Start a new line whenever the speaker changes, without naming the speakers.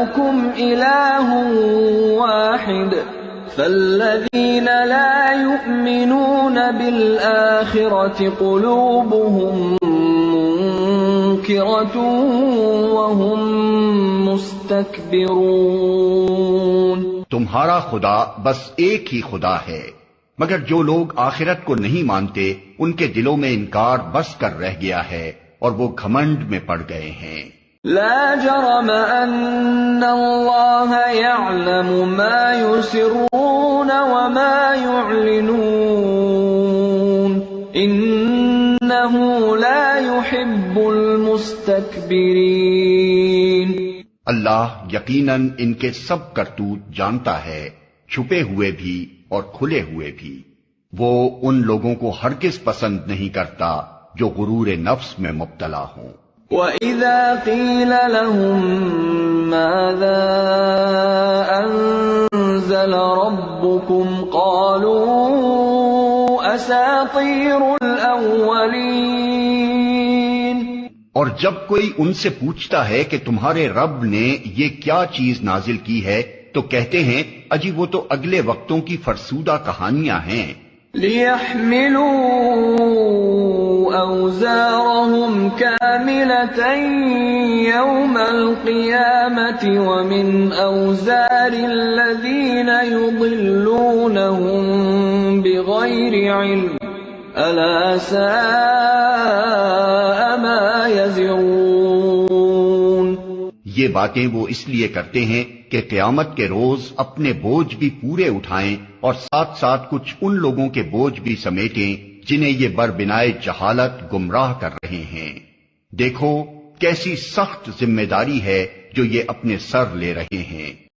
إلهكم إله واحد فالذين لا يؤمنون بالآخرة قلوبهم منكرة وهم مستكبرون۔
تمہارا خدا بس ایک ہی خدا ہے، مگر جو لوگ آخرت کو نہیں مانتے ان کے دلوں میں انکار بس کر رہ گیا ہے اور وہ گھمنڈ میں پڑ گئے ہیں۔
لا جرم ان اللہ یعلم ما یسرون وما یعلنون انہ لا يحب المستکبرین۔
اللہ یقیناً ان کے سب کرتوت جانتا ہے، چھپے ہوئے بھی اور کھلے ہوئے بھی۔ وہ ان لوگوں کو ہرگز پسند نہیں کرتا جو غرور نفس میں مبتلا ہوں۔
وَإِذَا قِيلَ لَهُم مَّاذَا أَنزَلَ رَبُّكُمْ قَالُوا أَسَاطِيرُ الْأَوَّلِينَ۔
اور جب کوئی ان سے پوچھتا ہے کہ تمہارے رب نے یہ کیا چیز نازل کی ہے تو کہتے ہیں اجی وہ تو اگلے وقتوں کی فرسودہ کہانیاں ہیں۔
لِيَحْمِلُوا أَوْزَارَهُمْ كَامِلَةً يَوْمَ الْقِيَامَةِ وَمِنْ أَوْزَارِ الَّذِينَ يُضِلُّونَهُم بِغَيْرِ عِلْمٍ أَلَا سَاءَ مَا يَزِرُونَ۔
یہ باتیں وہ اس لیے کرتے ہیں کہ قیامت کے روز اپنے بوجھ بھی پورے اٹھائیں اور ساتھ ساتھ کچھ ان لوگوں کے بوجھ بھی سمیٹیں جنہیں یہ بربنائے جہالت گمراہ کر رہے ہیں۔ دیکھو کیسی سخت ذمہ داری ہے جو یہ اپنے سر لے رہے ہیں۔